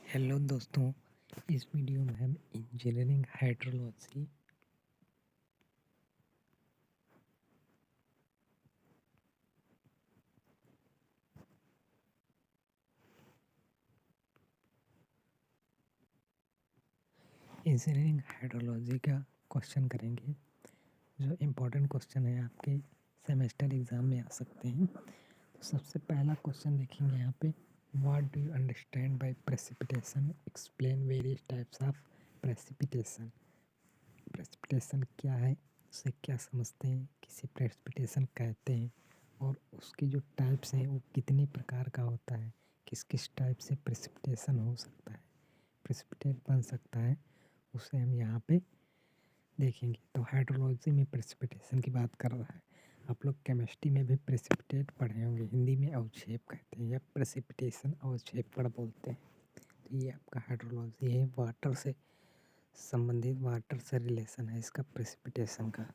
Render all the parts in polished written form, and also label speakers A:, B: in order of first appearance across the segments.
A: Hello दोस्तों, इस video में हम इंजीनियरिंग हाइड्रोलॉजी का क्वेश्चन करेंगे जो इम्पोर्टेंट क्वेश्चन है आपके सेमेस्टर एग्ज़ाम में आ सकते हैं। तो सबसे पहला क्वेश्चन देखेंगे यहाँ पे, what do you understand by precipitation, explain various types of precipitation. Precipitation क्या है, उसे क्या समझते हैं, किसे प्रेसिपिटेशन कहते हैं और उसकी जो टाइप्स हैं वो कितने प्रकार का होता है, किस किस टाइप से प्रेसिपिटेशन हो सकता है, प्रेसिपिटेट बन सकता है, उसे हम यहाँ पे देखेंगे। तो हाइड्रोलॉजी में प्रेसिपिटेशन की बात कर रहा है। आप लोग केमिस्ट्री में भी प्रेसिपिटेट पढ़े होंगे, हिंदी में अवक्षेप कहते हैं या प्रेसिपिटेशन अवक्षेप पढ़ बोलते हैं। तो ये आपका हाइड्रोलॉजी है, वाटर से संबंधित, वाटर से रिलेशन है इसका प्रेसिपिटेशन का।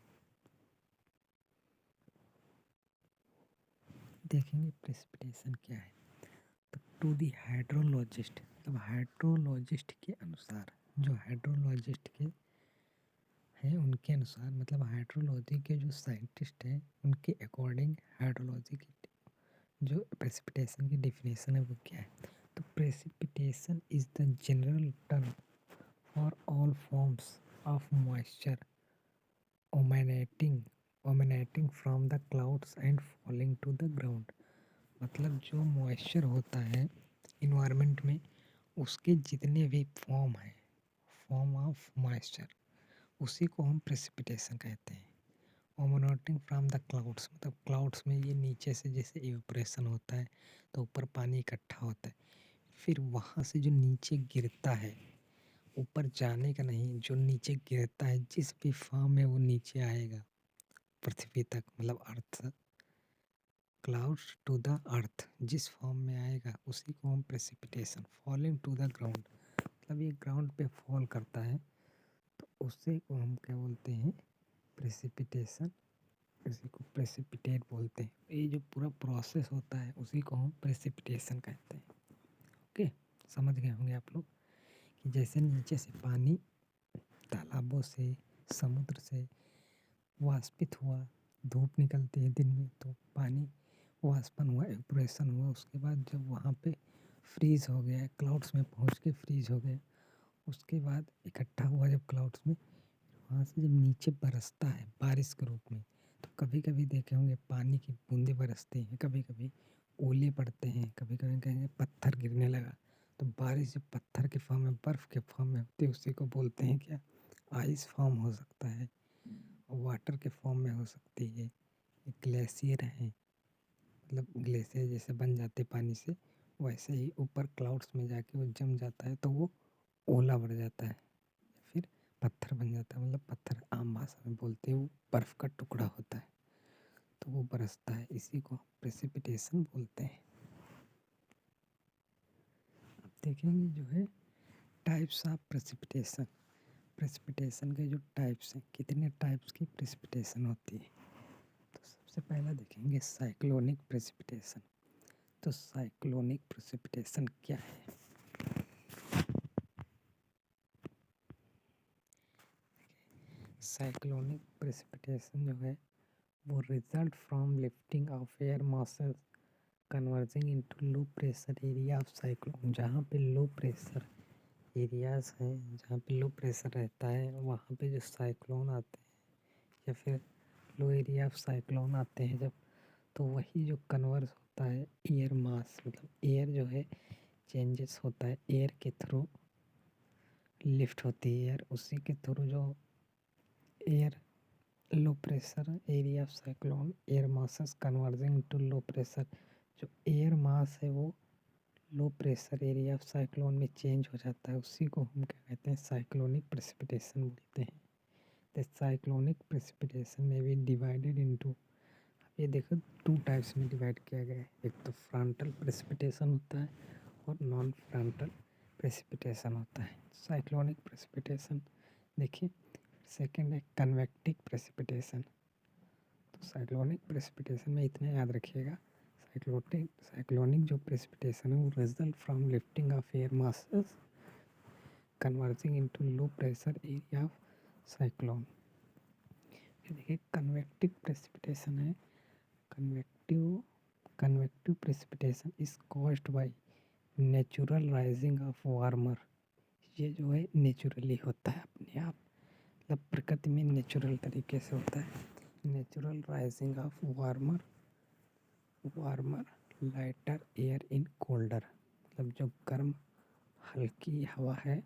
A: देखेंगे प्रेसिपिटेशन क्या है। तो टू दी हाइड्रोलॉजिस्ट, मतलब हाइड्रोलॉजिस्ट के अनुसार, जो हाइड्रोलॉजिस्ट के हैं उनके अनुसार, मतलब हाइड्रोलॉजी के जो साइंटिस्ट हैं उनके अकॉर्डिंग हाइड्रोलॉजी की जो प्रेसिपिटेशन की डेफिनेशन है वो क्या है। तो precipitation is the general term for all forms of moisture emanating from the clouds and falling to the ground. मतलब जो मॉइस्चर होता है इन्वायरमेंट में, उसके जितने भी फॉर्म हैं, फॉर्म ऑफ मॉइस्चर, उसी को हम प्रेसिपिटेशन कहते हैं। ओमिनेटिंग फ्रॉम द क्लाउड्स, मतलब क्लाउड्स में ये नीचे से जैसे इवेपोरेशन होता है तो ऊपर पानी इकट्ठा होता है, फिर वहाँ से जो नीचे गिरता है, ऊपर जाने का नहीं, जो नीचे गिरता है जिस भी फॉर्म में वो नीचे आएगा पृथ्वी तक, मतलब earth, clouds to the earth, जिस फॉर्म में आएगा उसी को हम precipitation, falling to the ground, मतलब ये ग्राउंड पे फॉल करता है तो उसी को हम क्या बोलते हैं, प्रेसिपिटेशन, इसी को प्रेसिपिटेट बोलते हैं। ये जो पूरा प्रोसेस होता है उसी को हम प्रेसिपिटेशन कहते हैं। ओके, समझ गए होंगे आप लोग कि जैसे नीचे से पानी तालाबों से, समुद्र से वाष्पित हुआ, धूप निकलती है दिन में तो पानी वाष्पन हुआ, एवपोरेशन हुआ, उसके बाद जब वहाँ पे फ्रीज हो गया, क्लाउड्स में पहुँच के फ्रीज हो गया, उसके बाद इकट्ठा हुआ जब क्लाउड्स में, वहाँ से जब नीचे बरसता है बारिश के रूप में, तो कभी कभी देखे होंगे पानी की बूंदें बरसती हैं, कभी कभी ओले पड़ते हैं, कभी कभी कहेंगे पत्थर गिरने लगा। तो बारिश जब पत्थर के फॉर्म में, बर्फ़ के फॉर्म में होती है, उसी को बोलते हैं क्या, आइस फॉर्म हो सकता है, वाटर के फॉर्म में हो सकती है, ग्लेशियर हैं, मतलब ग्लेशियर जैसे बन जाते पानी से, वैसे ही ऊपर क्लाउड्स में जाके वो जम जाता है तो वो ओला बढ़ जाता है, फिर पत्थर बन जाता है, मतलब पत्थर आम भाषा में बोलते हैं, वो बर्फ़ का टुकड़ा होता है तो वो बरसता है, इसी को प्रेसिपिटेशन बोलते हैं। अब देखेंगे जो है टाइप्स ऑफ प्रेसिपिटेशन, प्रेसिपिटेशन के जो टाइप्स हैं, कितने टाइप्स की प्रेसिपिटेशन होती है। तो सबसे पहला देखेंगे साइक्लोनिक प्रेसिपिटेशन। तो साइक्लोनिक प्रेसिपिटेशन क्या है। साइक्लोनिक प्रेसिपिटेशन जो है वो result from lifting of air masses converging into low pressure area of cyclone. जहाँ पे लो प्रेशर एरियाज़ हैं, जहाँ पे लो प्रेशर रहता है, वहाँ पे जो साइक्लोन आते हैं या फिर लो एरिया ऑफ साइक्लोन आते हैं जब, तो वही जो कन्वर्स होता है एयर मास, मतलब एयर जो है चेंजेस होता है, एयर के थ्रू लिफ्ट होती है एयर, उसी के थ्रू जो air low pressure area of cyclone air masses converging to low pressure, जो एयर मास है वो low pressure area of cyclone में चेंज हो जाता है, उसी को हम क्या कहते हैं, साइक्लोनिक प्रेसिपिटेशन बोलते हैं। द साइक्लोनिक प्रेसिपिटेशन में भी डिवाइडेड इनटू, ये देखो टू टाइप्स में डिवाइड किया गया है, एक तो फ्रंटल प्रेसिपिटेशन होता है और नॉन फ्रंटल प्रेसिपिटेशन होता है। साइक्लोनिक प्रेसिपिटेशन देखिए, सेकेंड है कन्वेक्टिव प्रेसिपिटेशन। तो साइक्लोनिक प्रेसिपिटेशन में इतना याद रखिएगा, साइक्लोनिक जो प्रेसिपिटेशन है वो result from lifting of air masses converging into low pressure area of cyclone. देखिए कन्वेक्टिव प्रेसिपिटेशन है। Convective precipitation is caused by natural rising of warmer. ये जो है नेचुरली होता है अपने आप, मतलब प्रकृति में नेचुरल तरीके से होता है। Natural rising of warmer lighter air in colder, मतलब जो गर्म हल्की हवा है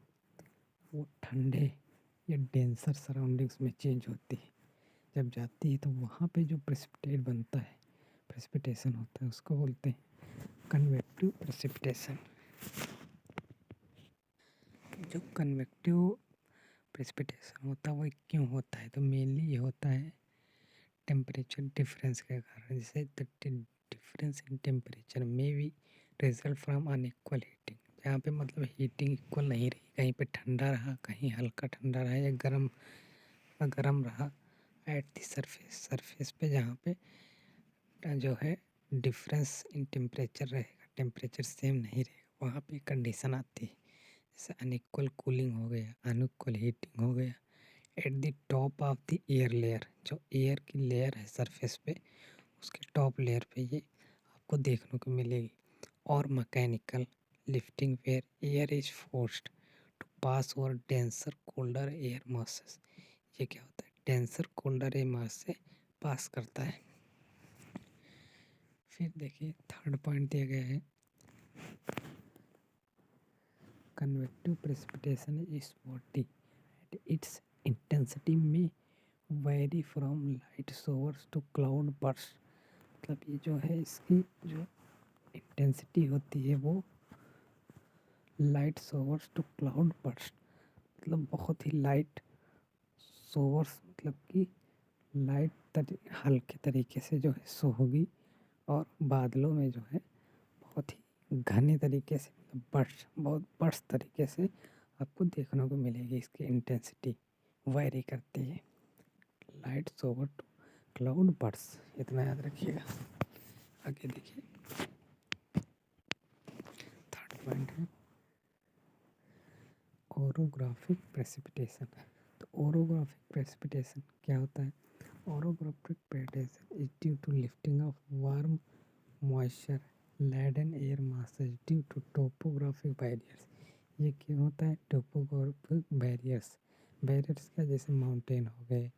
A: वो ठंडे या डेंसर सराउंडिंग्स में चेंज होती है। जब जाती है तो वहाँ पे जो प्रेसिपिटेट बनता है, प्रेसिपिटेशन होता है, उसको बोलते हैं कन्वेक्टिव प्रेसिपिटेशन। जो कन्वेक्टिव प्रेसिपिटेशन होता है वो क्यों होता है, तो मेनली ये होता है टेम्परेचर डिफरेंस के कारण। जैसे द डिफरेंस इन टेम्परेचर में भी रिजल्ट फ्रॉम अनइक्वल हीटिंग, जहाँ पे मतलब हीटिंग इक्वल नहीं रही, कहीं पे ठंडा रहा, कहीं हल्का ठंडा रहा या गर्म रहा। एट द सरफेस पे जहाँ पे जो है डिफरेंस इन टेम्परेचर रहेगा, टेम्परेचर सेम नहीं रहेगा, वहाँ पे कंडीशन आती है। जैसे अनइक्वल कूलिंग हो गया, अनइक्वल हीटिंग हो गया। At the top of the air layer, जो एयर की लेयर है सरफेस पे, उसके टॉप लेयर पे ये आपको देखने को मिलेगी। और mechanical lifting where air is forced to pass over denser colder air masses. ये क्या होता है, डेंसर कोल्डर एयर मास से पास करता है। फिर देखिए थर्ड पॉइंट दिया गया है, convective precipitation is spotty at its intensity में very from light showers to cloud burst. मतलब ये जो है इसकी जो इंटेंसिटी होती है वो light showers to cloud burst, मतलब बहुत ही लाइट शोवर्स, मतलब कि हल्के तरीके से जो है सो होगी, और बादलों में जो है बहुत ही घने तरीके से, मतलब बहुत बर्स्ट तरीके से आपको देखने को मिलेगी। इसकी इंटेंसिटी वेरी करती है, light shower to cloud burst, इतना याद रखिएगा। आगे देखिए थर्ड पॉइंट है ओरोग्राफिक प्रेसिपिटेशन। तो ओरोग्राफिक प्रेसिपिटेशन क्या होता है, orographic precipitation is due to lifting of warm moisture laden air masses due to topographic barriers. ये क्यों होता है, टोपोग्राफिक बैरियर्स। बैरियर्स क्या, जैसे माउंटेन हो गए,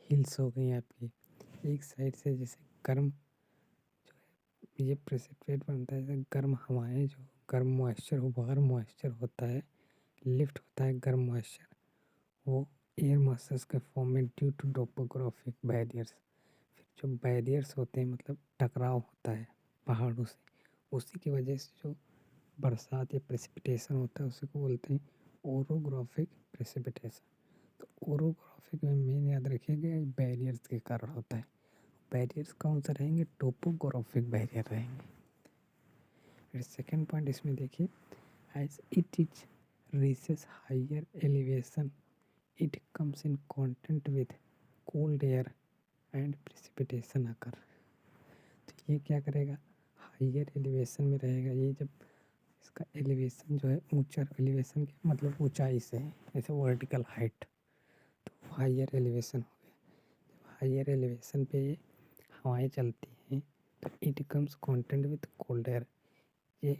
A: हिल्स हो गई आपकी, एक साइड से जैसे गर्म जो है ये प्रेसिपिटेट बनता है, जैसे गर्म हवाएं, जो गर्म मॉइस्चर हो, वार्म मॉइस्चर होता है, लिफ्ट होता है गर्म मॉइस्चर, वो एयर मासेस के फॉर्म में ड्यू टू टोपोग्राफिक बैरियर्स। फिर जो बैरियर्स होते हैं, मतलब टकराव होता है पहाड़ों से, उसी की वजह से जो बरसात या प्रेसिपिटेशन होता है उसी को बोलते हैं ओरोग्राफिक प्रेसिपिटेशन। तो ओरोग्राफिक में मेन याद रखिएगा बैरियर्स के कारण होता है। बैरियर्स कौन सा रहेंगे, टोपोग्राफिक बैरियर रहेंगे। फिर सेकेंड पॉइंट इसमें देखिए, as it is reaches higher elevation it comes in contact with cold air and precipitation occur. तो ये क्या करेगा, हायर एलिवेशन में रहेगा। ये जब इसका एलिवेशन जो है ऊंचा, एलिवेशन के मतलब ऊंचाई से है, जैसे वर्टिकल हाइट, तो हायर एलिवेशन हो गया। जब हायर एलिवेशन पे ये हवाएं चलती हैं तो it comes contact with cold air, ये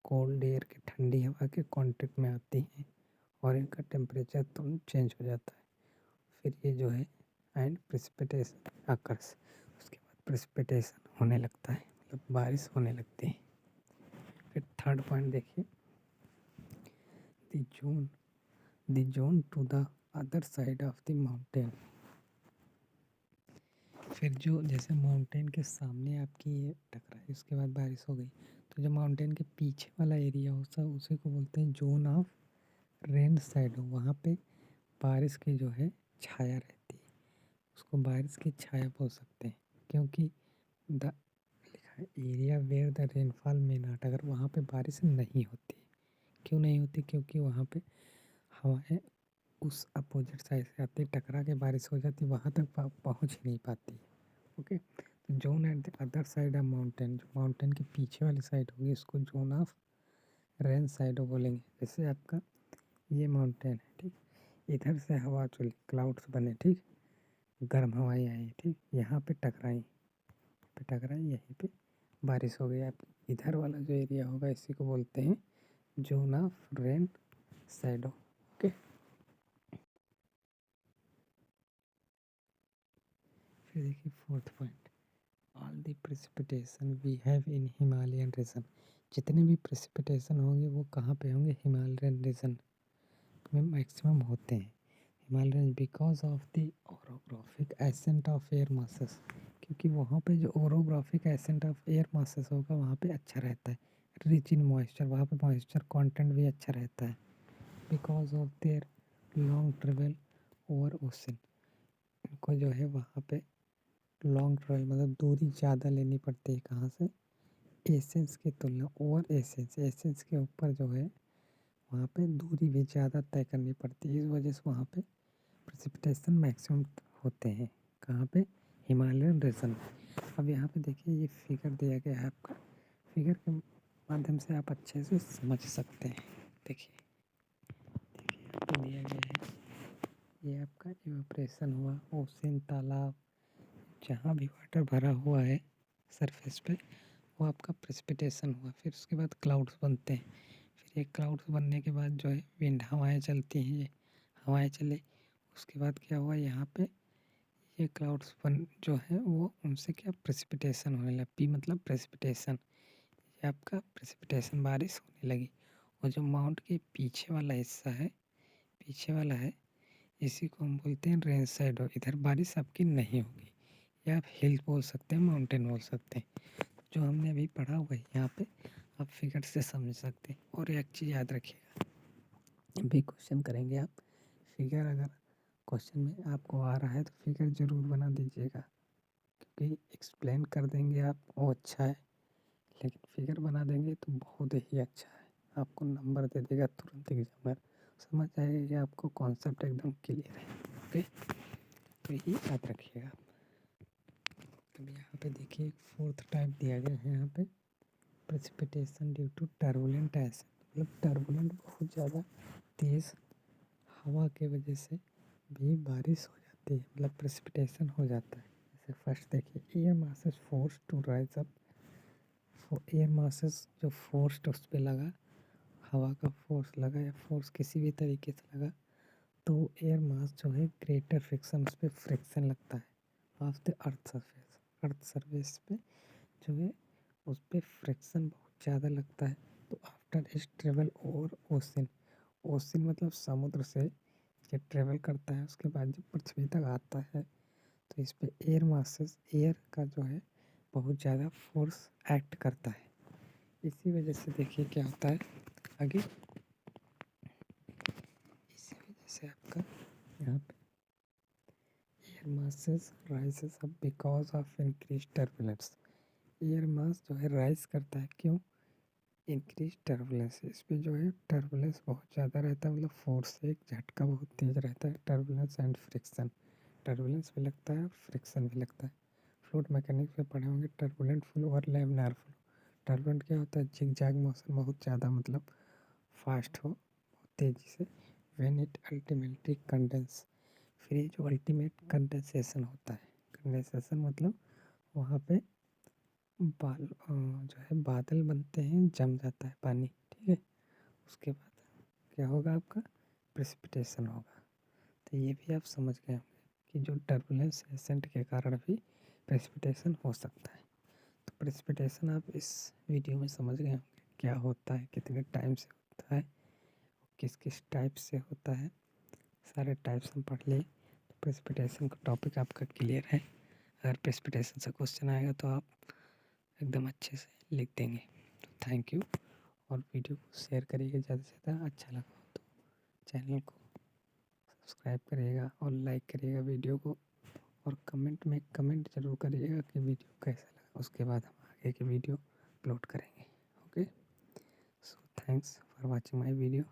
A: कोल्ड एयर की ठंडी हवा के कांटेक्ट में आती हैं और इनका टेम्परेचर तुरंत चेंज हो जाता है। फिर ये जो है एंड प्रेसिपिटेशन अकर्स, उसके बाद प्रेसिपिटेशन होने लगता है, मतलब बारिश होने लगती है। फिर थर्ड पॉइंट देखिए, the zone to the other side of the mountain. फिर जो जैसे माउंटेन के सामने आपकी ये टकराई, उसके बाद बारिश हो गई, तो जो माउंटेन के पीछे वाला एरिया होता है उसी को बोलते हैं जोन ऑफ रेन साइड हो। वहाँ पे बारिश की जो है छाया रहती है, उसको बारिश की छाया बोल सकते हैं। क्योंकि द लिखा है area where the rainfall may not, अगर वहाँ पे बारिश नहीं होती, क्यों नहीं होती, क्योंकि वहाँ पे हवाएं उस अपोजिट साइड से आती, टकरा के बारिश हो जाती, वहाँ तक पहुँच ही नहीं पाती। Okay, zone at the other side of mountain, जो माउंटेन के पीछे वाली साइड होगी इसको जोन ऑफ रेन साइड बोलेंगे। जैसे आपका ये माउंटेन है, ठीक, इधर से हवा चली, क्लाउड्स बने, ठीक, गर्म हवाएं आई, ठीक, यहाँ पे टकराई, यहीं पे बारिश हो गई। आप इधर वाला जो एरिया होगा इसी को बोलते हैं zone of rain shadow. Okay, फिर देखिए fourth point, all the precipitation we have in Himalayan region. जितने भी प्रेसिपिटेशन होंगे वो कहाँ पे होंगे? हिमालयन रीजन में मैक्सिमम होते हैं। Himalayan because of the orographic ascent of air masses, क्योंकि वहाँ पे जो orographic ascent of air masses होगा वहाँ पे अच्छा रहता है, रिच इन मॉइस्चर, वहाँ पे मॉइस्चर कंटेंट भी अच्छा रहता है। Because of their long travel over ocean, इनको जो है वहाँ पे लॉन्ग ट्रेवल मतलब दूरी ज़्यादा लेनी पड़ती है, कहाँ से? एसेंस की तुलना, ओवर एसेंस, एसेंस के ऊपर जो है वहाँ पे दूरी भी ज़्यादा तय करनी पड़ती है। इस वजह से वहाँ पे प्रेसिपिटेशन मैक्सिमम होते हैं। कहाँ पे? हिमालयन रीजन। अब यहाँ पे देखिए ये फिगर दिया गया है आपका, फिगर के माध्यम से आप अच्छे से समझ सकते हैं। देखिए यहाँ पे दिया गया है, ये आपका इवेपोरेशन हुआ, ओशन, तालाब, जहाँ भी वाटर भरा हुआ है सरफेस पे वो आपका प्रेसिपिटेशन हुआ। फिर उसके बाद क्लाउड्स बनते हैं। फिर ये क्लाउड्स बनने के बाद जो है विंड, हवाएं चलती हैं, ये हवाएं चले, उसके बाद क्या हुआ यहाँ पे ये क्लाउड्स बन जो है वो उनसे क्या प्रेसिपिटेशन होने लगा। पी मतलब प्रेसिपिटेशन, ये आपका प्रेसिपिटेशन, बारिश होने लगी। और जो माउंट के पीछे वाला हिस्सा है, पीछे वाला है, इसी को हम बोलते हैं रेन शैडो। इधर बारिश आपकी नहीं होगी, या आप हिल बोल सकते हैं, माउंटेन बोल सकते हैं। जो हमने अभी पढ़ा हुआ है यहाँ पे आप फिगर से समझ सकते हैं। और एक चीज़ याद रखिएगा, भी क्वेश्चन करेंगे आप, फिगर अगर क्वेश्चन में आपको आ रहा है तो फिगर ज़रूर बना दीजिएगा, क्योंकि एक्सप्लेन कर देंगे आप वो अच्छा है, लेकिन फिगर बना देंगे तो बहुत ही अच्छा है, आपको नंबर दे देगा तुरंत एग्जामिनर, समझ आएगा कि आपको कॉन्सेप्ट एकदम क्लियर है। ओके, तो ये याद रखिएगा। अब यहाँ पे देखिए एक फोर्थ टाइप दिया गया है यहाँ पे, precipitation due to turbulent ascent, मतलब टर्बुलेंट बहुत ज़्यादा तेज़ हवा के वजह से भी बारिश हो जाती है, मतलब प्रेसिपिटेशन हो जाता है। जैसे फर्स्ट देखिए air masses force to rise up, air masses जो फोर्स उस पर लगा, हवा का फोर्स लगा या फोर्स किसी भी तरीके से लगा, तो एयर मास जो है ग्रेटर फ्रिक्शन, उस पर फ्रिक्शन लगता है of the earth surface, earth surface पे जो है उस पर फ्रिक्शन बहुत ज़्यादा लगता है। तो आफ्टर इस ट्रेवल ओवर ओशन, ओशन मतलब समुद्र से ये ट्रेवल करता है, उसके बाद जब पृथ्वी तक आता है तो इस पे एयर मासेस, एयर का जो है बहुत ज़्यादा फोर्स एक्ट करता है। इसी वजह से देखिए क्या होता है आगे, इसी वजह से आपका यहाँ पे air masses rises up because of increase turbulence, air mass जो है राइज करता है, क्यों? इंक्रीज टर्बुलेंस, इस पे जो है टर्बुलेंस बहुत ज़्यादा रहता है, मतलब फोर्स से एक झटका बहुत तेज़ रहता है। टर्बुलेंस एंड फ्रिक्शन, टर्बुलेंस भी लगता है और फ्रिक्शन भी लगता है। फ्लूइड मैकेनिक्स में पढ़े होंगे टर्बुलेंट फ्लो और लैमिनार फ्लो। टर्बुलेंट क्या होता है? जिग जैग मोशन, बहुत ज़्यादा मतलब फास्ट हो, बहुत तेज़ी से। व्हेन इट अल्टीमेटली कंडेंस, फिर ये जो अल्टीमेट कंडेंसेशन होता है, कंडेंसेशन मतलब वहाँ पे जो है बादल बनते हैं, जम जाता है पानी, ठीक है, उसके बाद क्या होगा आपका? प्रेसिपिटेशन होगा। तो ये भी आप समझ गए होंगे कि जो टर्बुलेंस एसेंट के कारण भी प्रेसिपिटेशन हो सकता है। तो प्रेसिपिटेशन आप इस वीडियो में समझ गए होंगे क्या होता है, कितने टाइम से होता है, किस किस टाइप से होता है, सारे टाइप्स हम पढ़ लिए। तो प्रेसिपिटेशन का टॉपिक आपका क्लियर है। अगर प्रेसिपिटेशन से क्वेश्चन आएगा तो आप एकदम अच्छे से लिख देंगे। तो थैंक यू, और वीडियो को शेयर करिएगा ज़्यादा से ज़्यादा, अच्छा लगा हो तो चैनल को सब्सक्राइब करिएगा और लाइक करिएगा वीडियो को, और कमेंट में कमेंट ज़रूर करिएगा कि वीडियो कैसा लगा, उसके बाद हम आगे की वीडियो अपलोड करेंगे। Okay, so thanks for watching my video.